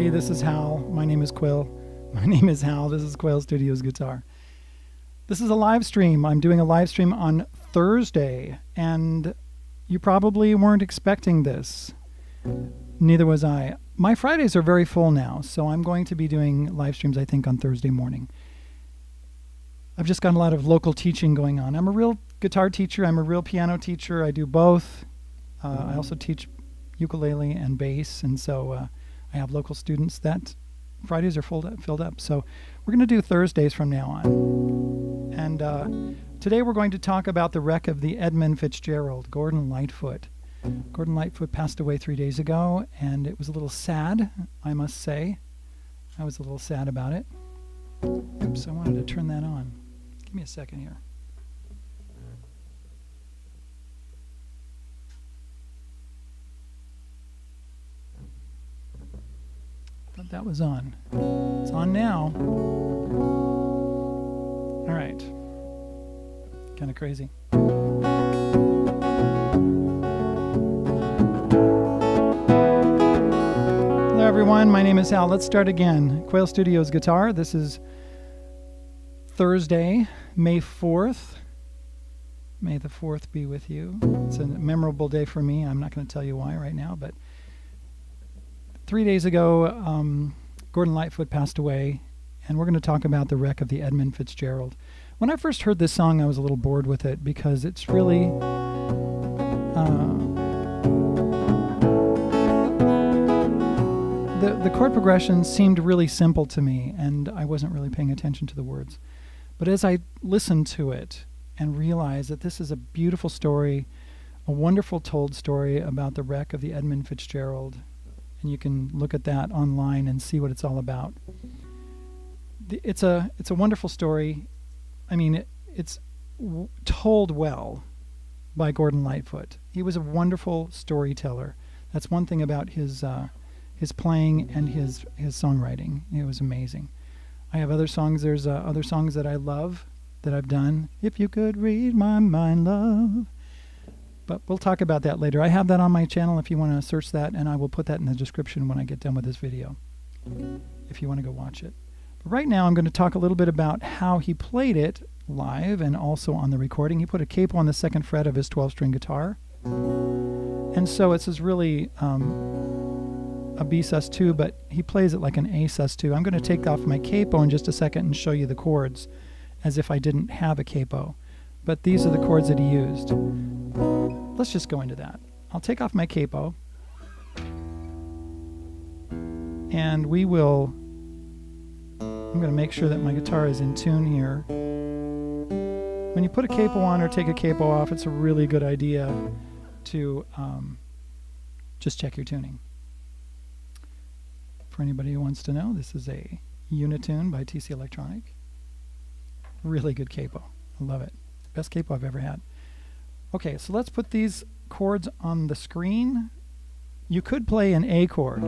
Hey, this is Hal. My name is Quail. My name is Hal. This is Quail Studios Guitar. This is a live stream. I'm doing a live stream on Thursday, and you probably weren't expecting this. Neither was I. My Fridays are very full now, so I'm going to be doing live streams, I think, on Thursday morning. I've just got a lot of local teaching going on. I'm a real guitar teacher. I'm a real piano teacher. I do both. I also teach ukulele and bass, and so I have local students that Fridays are filled up. So we're going to do Thursdays from now on. And today we're going to talk about the wreck of the Edmund Fitzgerald, Gordon Lightfoot. Gordon Lightfoot passed away 3 days ago, and it was a little sad, I must say. I was a little sad about it. Oops, I wanted to turn that on. Give me a second here. Thought that was on. It's on now. All right. Kind of crazy. Hello, everyone. My name is Hal. Let's start again. Quail Studios Guitar. This is Thursday, May 4th. May the 4th be with you. It's a memorable day for me. I'm not going to tell you why right now, but 3 days ago, Gordon Lightfoot passed away, and we're going to talk about the wreck of the Edmund Fitzgerald. When I first heard this song, I was a little bored with it because it's really the chord progression seemed really simple to me, and I wasn't really paying attention to the words. But as I listened to it and realized that this is a beautiful story, a wonderful told story about the wreck of the Edmund Fitzgerald, and you can look at that online and see what it's all about. It's a wonderful story. I mean, it's told well by Gordon Lightfoot. He was a wonderful storyteller. That's one thing about his playing and his songwriting. It was amazing. I have other songs. There's other songs that I love that I've done. If you could read my mind, love. But we'll talk about that later. I have that on my channel if you want to search that, and I will put that in the description when I get done with this video, if you want to go watch it. But right now I'm going to talk a little bit about how he played it live and also on the recording. He put a capo on the second fret of his 12-string guitar. And so it's really a B sus2, but he plays it like an A sus2. I'm going to take off my capo in just a second and show you the chords as if I didn't have a capo. But these are the chords that he used. Let's just go into that. I'll take off my capo, and I'm going to make sure that my guitar is in tune here. When you put a capo on or take a capo off, it's a really good idea to just check your tuning. For anybody who wants to know, this is a Unitune by TC Electronic. Really good capo. I love it. Best capo I've ever had. Okay, so let's put these chords on the screen. You could play an A chord.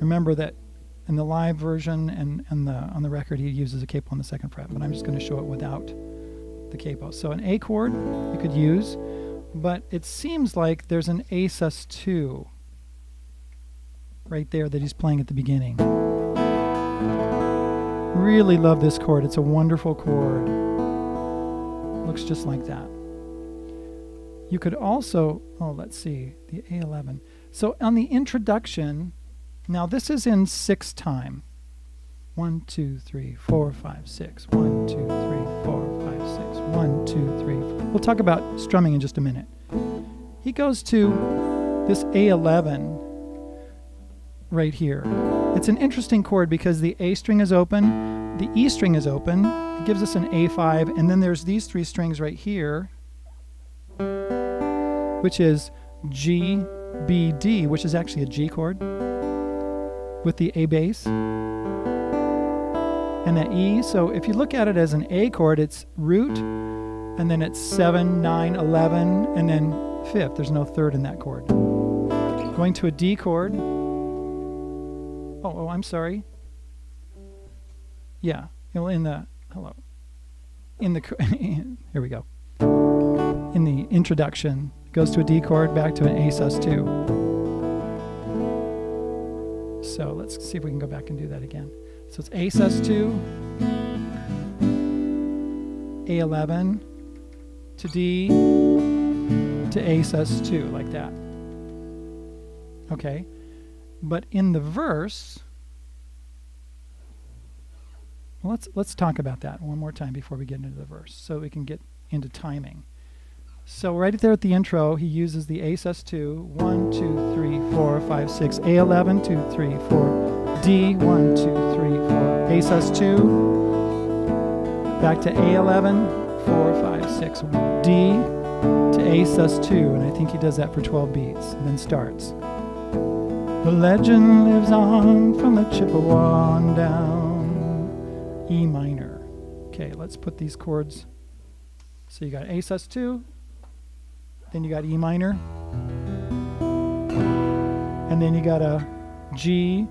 Remember that in the live version and on the record he uses a capo on the second fret, but I'm just going to show it without the capo. So an A chord you could use, but it seems like there's an A sus2 right there that he's playing at the beginning. Really love this chord. It's a wonderful chord. Looks just like that. You could also, let's see, the A11. So on the introduction, now this is in 6 time. 1, 2, 3, 4, 5, 6. 1, 2, 3, 4, 5, 6. 1, 2, 3. We'll talk about strumming in just a minute. He goes to this A11 right here. It's an interesting chord because the A string is open, the E string is open, it gives us an A5, and then there's these 3 strings right here, which is G, B, D, which is actually a G chord, with the A bass, and that E. So if you look at it as an A chord, it's root, and then it's 7, 9, 11, and then 5th. There's no 3rd in that chord. Going to a D chord. Oh, I'm sorry. Yeah, in the here we go. In the introduction, it goes to a D chord, back to an A sus2. So let's see if we can go back and do that again. So it's A sus2, A11 to D to A sus2, like that. Okay, but in the verse, well, let's talk about that one more time before we get into the verse, so we can get into timing. So right there at the intro, he uses the A sus2, 1, 2, 3, 4, 5, 6, A11, 2, 3, 4, D, 1, 2, 3, 4, A sus2, back to A11, 4, 5, 6, D to A sus2, and I think he does that for 12 beats, and then starts. The legend lives on from the Chippewa on down, E minor. Okay, let's put these chords. So you got A sus2, then you got E minor, and then you got a G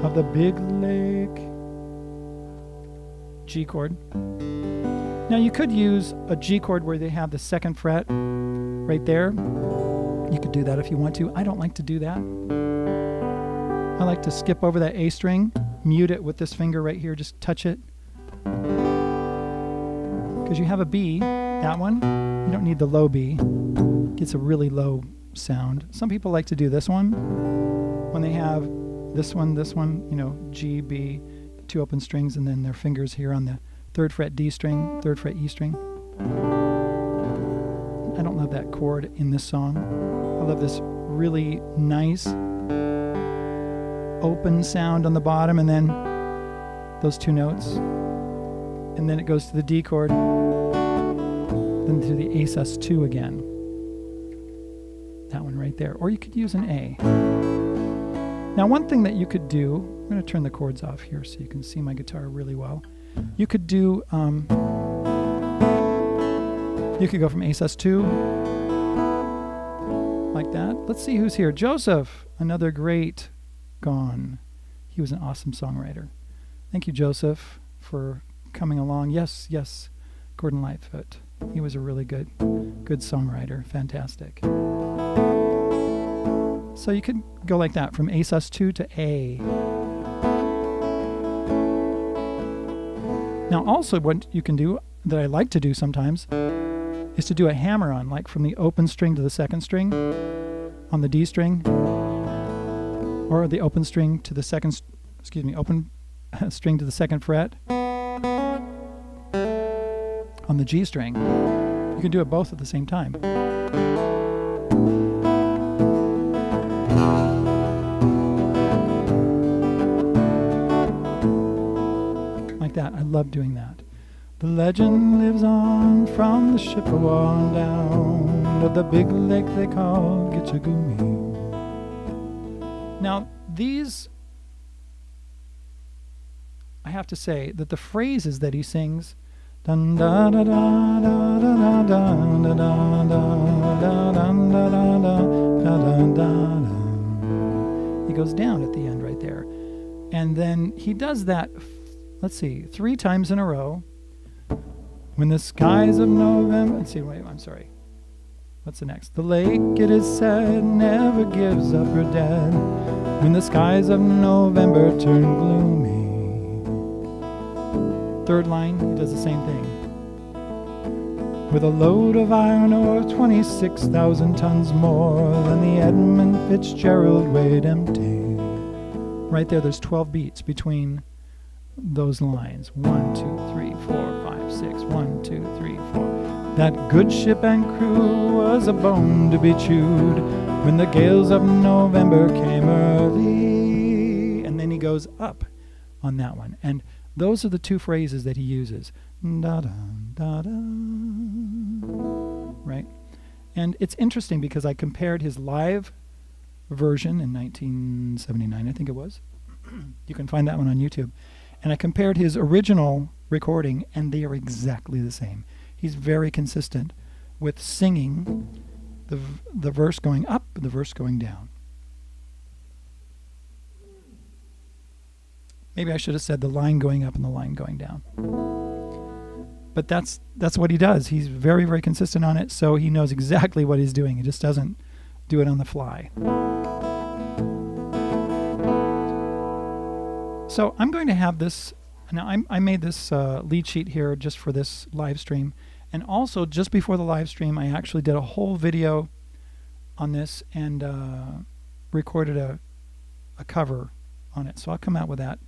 of the Big Lake, G chord. Now you could use a G chord where they have the second fret right there. You could do that if you want to. I don't like to do that. I like to skip over that A string, mute it with this finger right here, just touch it. Because you have a B, that one, you don't need the low B. Gets a really low sound. Some people like to do this one when they have this one, you know, G, B, 2 open strings, and then their fingers here on the 3rd fret D string, 3rd fret E string. I don't love that chord in this song. I love this really nice open sound on the bottom, and then those 2 notes. And then it goes to the D chord, then to the A sus2 again. That one right there. Or you could use an A. Now one thing that you could do, I'm going to turn the chords off here so you can see my guitar really well. You could do, you could go from A sus2, like that. Let's see who's here. Joseph, another great gone. He was an awesome songwriter. Thank you, Joseph, for coming along. Yes, Gordon Lightfoot. He was a really good songwriter. Fantastic. So you could go like that, from A sus2 to A. Now also what you can do, that I like to do sometimes, is to do a hammer-on, like from the open string to the 2nd string on the D string, or the open string to the open string to the 2nd fret on the G string. You can do it both at the same time. Like that. I love doing that. The legend lives on from the Chippewa on down to the big lake they call Gitchagumi. Now these, I have to say that the phrases that he sings, dun da da da da da da da da da da da, he goes down at the end right there, and then he does that. Let's see, 3 times in a row. When the skies of November. Let's see. Wait. I'm sorry. What's the next? The lake, it is said, never gives up her dead. When the skies of November turn gloomy. 3rd line, he does the same thing. With a load of iron ore, 26,000 tons more than the Edmund Fitzgerald weighed empty. Right there, there's 12 beats between those lines. 1, 2, 3, 4, 5, 6. 1, 2, 3, 4. That good ship and crew was a bone to be chewed when the gales of November came early. And then he goes up on that one. And those are the 2 phrases that he uses. Da da da da. Right? And it's interesting because I compared his live version in 1979, I think it was. You can find that one on YouTube. And I compared his original recording, and they are exactly the same. He's very consistent with singing the verse going up, the verse going down. Maybe I should have said the line going up and the line going down. But that's what he does. He's very, very consistent on it, so he knows exactly what he's doing. He just doesn't do it on the fly. So I'm going to have this. Now I made this lead sheet here just for this live stream, and also just before the live stream, I actually did a whole video on this and recorded a cover on it. So I'll come out with that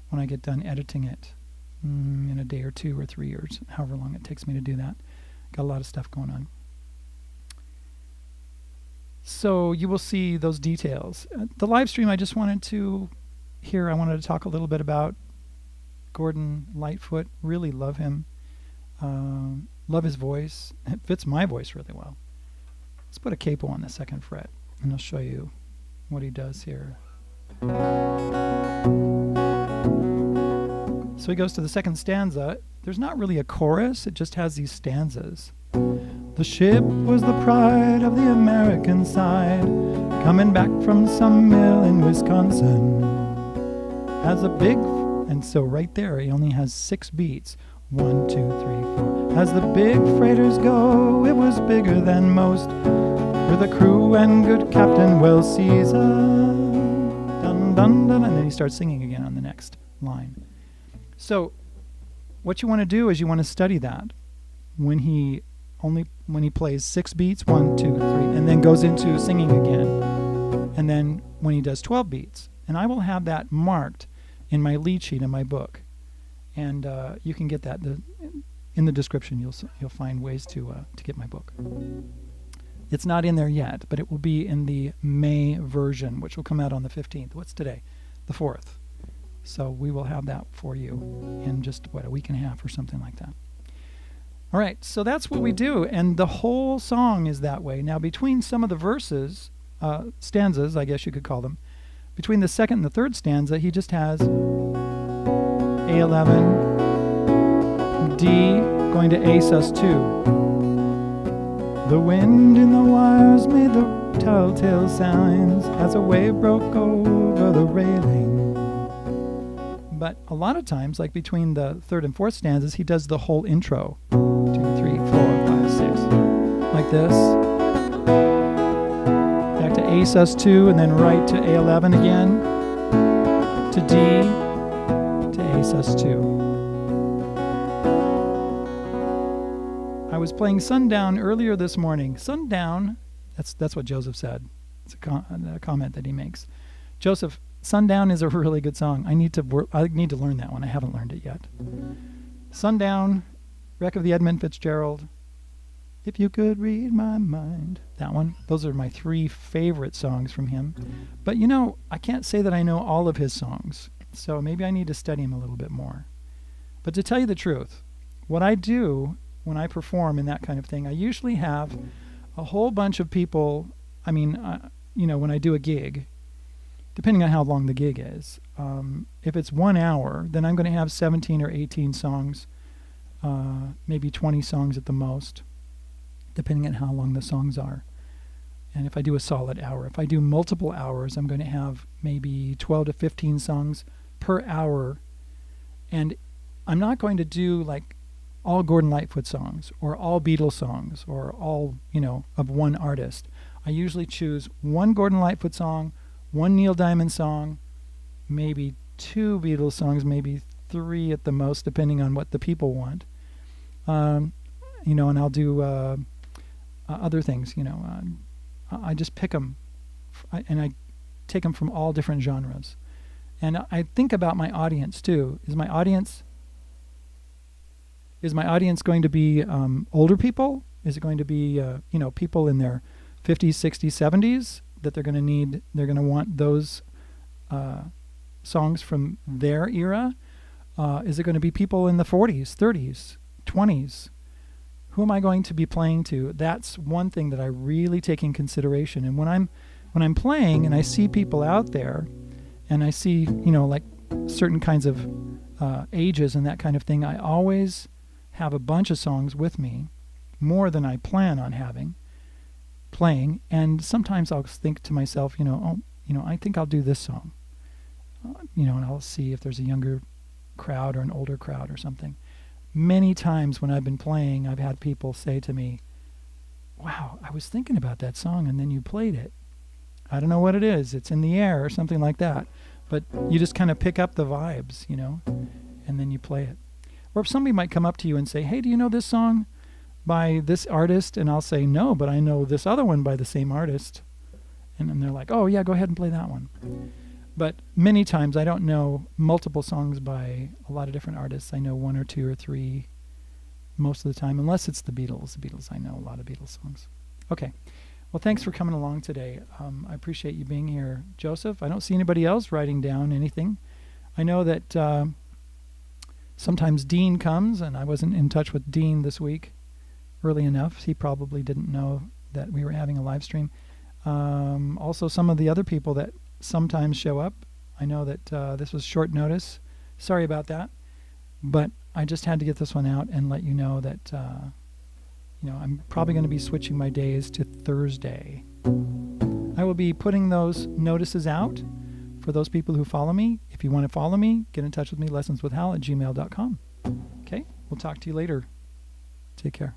when I get done editing it in a day or 2 or 3 years, however long it takes me to do that. Got a lot of stuff going on. So you will see those details. The live stream, I just wanted to talk a little bit about Gordon Lightfoot. Really love him. Love his voice. It fits my voice really well. Let's put a capo on the 2nd fret, and I'll show you what he does here. So he goes to the 2nd stanza. There's not really a chorus, it just has these stanzas. The ship was the pride of the American side, coming back from some mill in Wisconsin. Has a big, and so right there he only has 6 beats. 1, 2, 3, 4. As the big freighters go, it was bigger than most, with a crew and good captain well seasoned. Dun dun dun, and then he starts singing again on the next line. So what you want to do is you want to study that when he plays 6 beats, 1, 2, 3, and then goes into singing again, and then when he does 12 beats. And I will have that marked in my lead sheet in my book, and you can get that in the description. You'll find ways to get my book. It's not in there yet, but it will be in the May version, which will come out on the 15th. What's today? The 4th. So we will have that for you in just, a week and a half or something like that. All right, so that's what we do, and the whole song is that way. Now, between some of the verses, stanzas, I guess you could call them, between the 2nd and the 3rd stanza, he just has A11, D, going to A sus2. The wind in the wires made the telltale signs as a wave broke over the railing. But a lot of times, like between the 3rd and 4th stanzas, he does the whole intro. 2, 3, 4, 5, 6. Like this. Back to A sus2, and then right to A11 again. To D, to A sus2. I was playing Sundown earlier this morning. Sundown, that's what Joseph said. It's a comment that he makes. Joseph, Sundown is a really good song. I need to learn that one. I haven't learned it yet. Sundown, Wreck of the Edmund, Fitzgerald. If You Could Read My Mind. That one. Those are my 3 favorite songs from him. But I can't say that I know all of his songs. So maybe I need to study him a little bit more. But to tell you the truth, what I do when I perform in that kind of thing, I usually have a whole bunch of people. I mean, when I do a gig, depending on how long the gig is, if it's 1 hour, then I'm going to have 17 or 18 songs, maybe 20 songs at the most, depending on how long the songs are. And if I do a solid hour, if I do multiple hours, I'm going to have maybe 12 to 15 songs per hour. And I'm not going to do like all Gordon Lightfoot songs or all Beatles songs or all, of one artist. I usually choose 1 Gordon Lightfoot song, 1 Neil Diamond song, maybe 2 Beatles songs, maybe 3 at the most, depending on what the people want. And I'll do other things. I just pick them, and I take them from all different genres. And I think about my audience too. Is my audience going to be older people? Is it going to be people in their 50s, 60s, 70s that they're going to want those songs from their era? Is it going to be people in the 40s, 30s, 20s? Who am I going to be playing to? That's one thing that I really take in consideration. And when I'm playing and I see people out there, and I see like certain kinds of ages and that kind of thing, I always have a bunch of songs with me, more than I plan on playing. And sometimes I'll think to myself, I think I'll do this song, and I'll see if there's a younger crowd or an older crowd or something. Many times when I've been playing, I've had people say to me, wow, I was thinking about that song and then you played it. I don't know what it is. It's in the air or something like that. But you just kind of pick up the vibes, and then you play it. Or if somebody might come up to you and say, hey, do you know this song by this artist? And I'll say, no, but I know this other one by the same artist. And then they're like, oh, yeah, go ahead and play that one. But many times I don't know multiple songs by a lot of different artists. I know one or two or three most of the time, unless it's the Beatles. The Beatles, I know a lot of Beatles songs. Okay. Well, thanks for coming along today. I appreciate you being here. Joseph, I don't see anybody else writing down anything. I know that sometimes Dean comes, and I wasn't in touch with Dean this week early enough. He probably didn't know that we were having a live stream. Also, some of the other people that sometimes show up. I know that this was short notice. Sorry about that. But I just had to get this one out and let you know that I'm probably going to be switching my days to Thursday. I will be putting those notices out for those people who follow me. If you want to follow me, get in touch with me, lessonswithhal@gmail.com. Okay, we'll talk to you later. Take care.